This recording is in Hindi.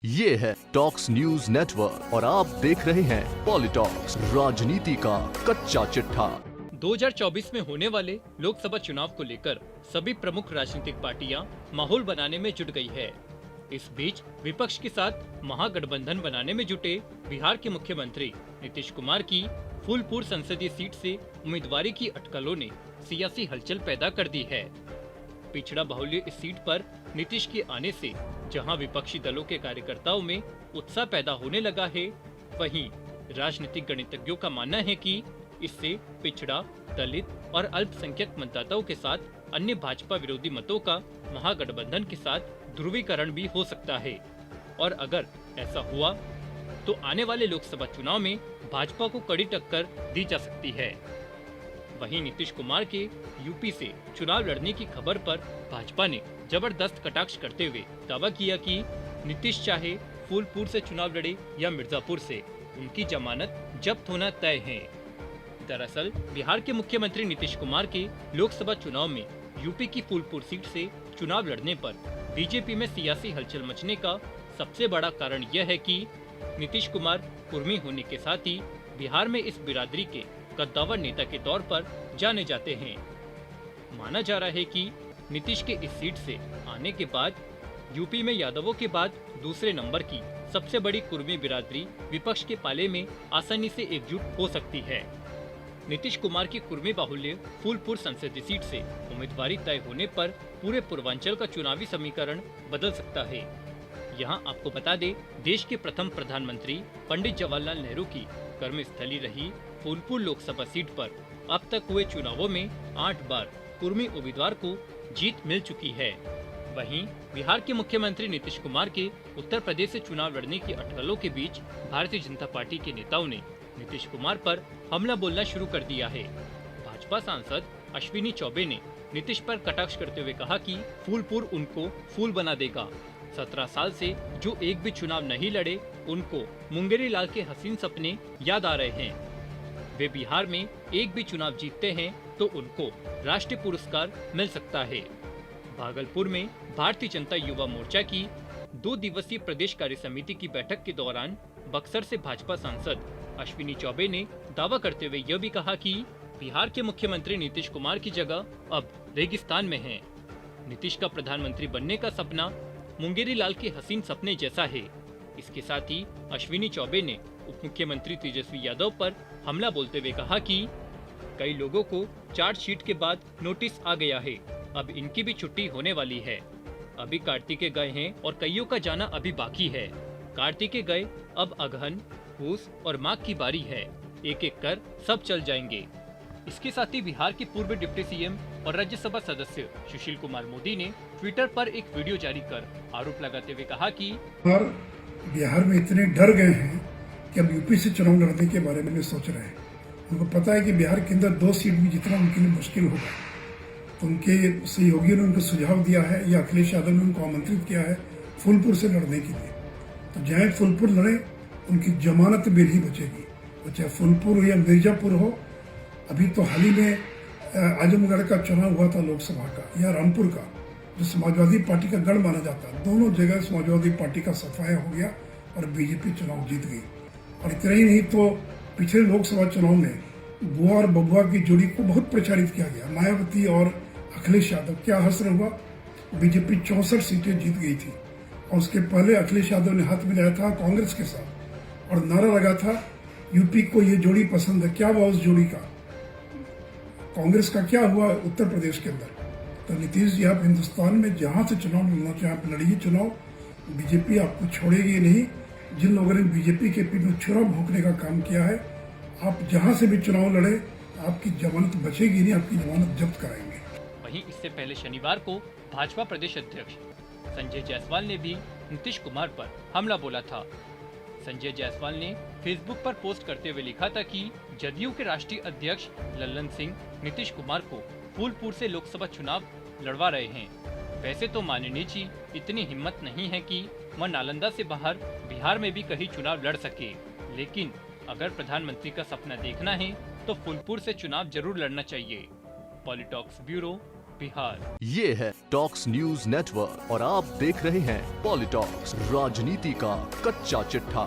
ये है टॉक्स न्यूज नेटवर्क और आप देख रहे हैं पॉलिटॉक्स, राजनीति का कच्चा चिट्ठा। 2024 में होने वाले लोकसभा चुनाव को लेकर सभी प्रमुख राजनीतिक पार्टियां माहौल बनाने में जुट गई है। इस बीच विपक्ष के साथ महागठबंधन बनाने में जुटे बिहार के मुख्यमंत्री नीतीश कुमार की फूलपुर संसदीय सीट से उम्मीदवारी की अटकलों ने सियासी हलचल पैदा कर दी है। पिछड़ा बाहुल्य इस सीट पर नीतीश के आने से जहां विपक्षी दलों के कार्यकर्ताओं में उत्साह पैदा होने लगा है, वहीं राजनीतिक गणितज्ञों का मानना है कि इससे पिछड़ा, दलित और अल्पसंख्यक मतदाताओं के साथ अन्य भाजपा विरोधी मतों का महागठबंधन के साथ ध्रुवीकरण भी हो सकता है। और अगर ऐसा हुआ तो आने वाले लोकसभा चुनाव में भाजपा को कड़ी टक्कर दी जा सकती है। वहीं नीतीश कुमार के यूपी से चुनाव लड़ने की खबर पर भाजपा ने जबरदस्त कटाक्ष करते हुए दावा किया कि नीतीश चाहे फूलपुर से चुनाव लड़े या मिर्जापुर से, उनकी जमानत जब्त होना तय है। दरअसल बिहार के मुख्यमंत्री नीतीश कुमार के लोकसभा चुनाव में यूपी की फूलपुर सीट से चुनाव लड़ने पर बीजेपी में सियासी हलचल मचने का सबसे बड़ा कारण यह है कि नीतीश कुमार कुर्मी होने के साथ ही बिहार में इस बिरादरी के कद्दावर नेता के तौर पर जाने जाते हैं। माना जा रहा है कि नीतीश के इस सीट से आने के बाद यूपी में यादवों के बाद दूसरे नंबर की सबसे बड़ी कुर्मी बिरादरी विपक्ष के पाले में आसानी से एकजुट हो सकती है। नीतीश कुमार की कुर्मी बाहुल्य फूलपुर संसदीय सीट से उम्मीदवारी तय होने पर पूरे पूर्वांचल का चुनावी समीकरण बदल सकता है। यहाँ आपको बता दें, देश के प्रथम प्रधानमंत्री पंडित जवाहरलाल नेहरू की कर्मस्थली रही फूलपुर लोकसभा सीट पर अब तक हुए चुनावों में 8 बार कुर्मी उम्मीदवार को जीत मिल चुकी है। वहीं बिहार के मुख्यमंत्री नीतीश कुमार के उत्तर प्रदेश से चुनाव लड़ने की अटकलों के बीच भारतीय जनता पार्टी के नेताओं ने नीतीश कुमार पर हमला बोलना शुरू कर दिया है। भाजपा सांसद अश्विनी चौबे ने नीतीश पर कटाक्ष करते हुए कहा कि फूलपुर उनको फूल बना देगा। 17 साल से जो एक भी चुनाव नहीं लड़े, उनको मुंगेरी लाल के हसीन सपने याद आ रहे हैं। वे बिहार में एक भी चुनाव जीतते हैं तो उनको राष्ट्रीय पुरस्कार मिल सकता है। भागलपुर में भारतीय जनता युवा मोर्चा की 2 दिवसीय प्रदेश कार्य समिति की बैठक के दौरान बक्सर से भाजपा सांसद अश्विनी चौबे ने दावा करते हुए यह भी कहा कि बिहार के मुख्यमंत्री नीतीश कुमार की जगह अब रेगिस्तान में है। नीतीश का प्रधानमंत्री बनने का सपना मुंगेरी लाल के हसीन सपने जैसा है। इसके साथ ही अश्विनी चौबे ने उप मुख्यमंत्री तेजस्वी यादव पर हमला बोलते हुए कहा कि कई लोगों को चार्जशीट के बाद नोटिस आ गया है, अब इनकी भी छुट्टी होने वाली है। अभी कार्तिकेय गए हैं और कईयों का जाना अभी बाकी है। कार्तिकेय गए, अब अगहन, पूस और माघ की बारी है। एक एक कर सब चल जाएंगे। इसके साथ ही बिहार के पूर्व डिप्टी सीएम और राज्यसभा सदस्य सुशील कुमार मोदी ने ट्विटर पर एक वीडियो जारी कर आरोप लगाते हुए कहा कि बिहार में इतने डर गए हैं कि अब यूपी से चुनाव लड़ने के बारे में सोच रहे हैं। उनको पता है कि बिहार के अंदर 2 सीट भी जितना उनके लिए मुश्किल होगा, तो उनके सहयोगियों ने उनको सुझाव दिया है या अखिलेश यादव ने उनको आमंत्रित किया है फूलपुर से लड़ने के लिए। तो जहाँ फूलपुर लड़े, उनकी जमानत भी नहीं बचेगी। वो चाहे फूलपुर हो या मिर्जापुर हो। अभी तो हाल ही में आजमगढ़ का चुनाव हुआ था लोकसभा का, या रामपुर का, जो समाजवादी पार्टी का गढ़ माना जाता है। दोनों जगह समाजवादी पार्टी का सफाया हो गया और बीजेपी चुनाव जीत गई। और इतना ही नहीं, तो पिछले लोकसभा चुनाव में बुआ और बबुआ की जोड़ी को बहुत प्रचारित किया गया। मायावती और अखिलेश यादव, क्या हश्र हुआ, बीजेपी 64 सीटें जीत गई थी। और उसके पहले अखिलेश यादव ने हाथ मिलाया था कांग्रेस के साथ और नारा लगा था यूपी को ये जोड़ी पसंद है। क्या हुआ उस जोड़ी का? कांग्रेस का क्या हुआ उत्तर प्रदेश के अंदर? तो नीतीश जी, आप हिंदुस्तान में जहां से चुनाव लड़ना चाहे आप लड़िए चुनाव, बीजेपी आपको छोड़ेगी नहीं। जिन लोगों ने बीजेपी के पीठ में छुरा भोंकने का काम किया है, आप जहां से भी चुनाव लड़े, आपकी जमानत बचेगी नहीं, आपकी जमानत जब्त कराएंगे। वहीं इससे पहले शनिवार को भाजपा प्रदेश अध्यक्ष संजय जायसवाल ने भी नीतीश कुमार पर हमला बोला था। संजय जायसवाल ने फेसबुक पर पोस्ट करते हुए लिखा था कि जदयू के राष्ट्रीय अध्यक्ष लल्लन सिंह नीतीश कुमार को फूलपुर से लोकसभा चुनाव लड़वा रहे हैं। वैसे तो माननीय जी इतनी हिम्मत नहीं है कि वह नालंदा से बाहर बिहार में भी कहीं चुनाव लड़ सके, लेकिन अगर प्रधानमंत्री का सपना देखना है तो फूलपुर से चुनाव जरूर लड़ना चाहिए। पॉलिटॉक्स ब्यूरो, बिहार। ये है टॉक्स न्यूज नेटवर्क और आप देख रहे हैं पॉलिटॉक्स, राजनीति का कच्चा चिट्ठा।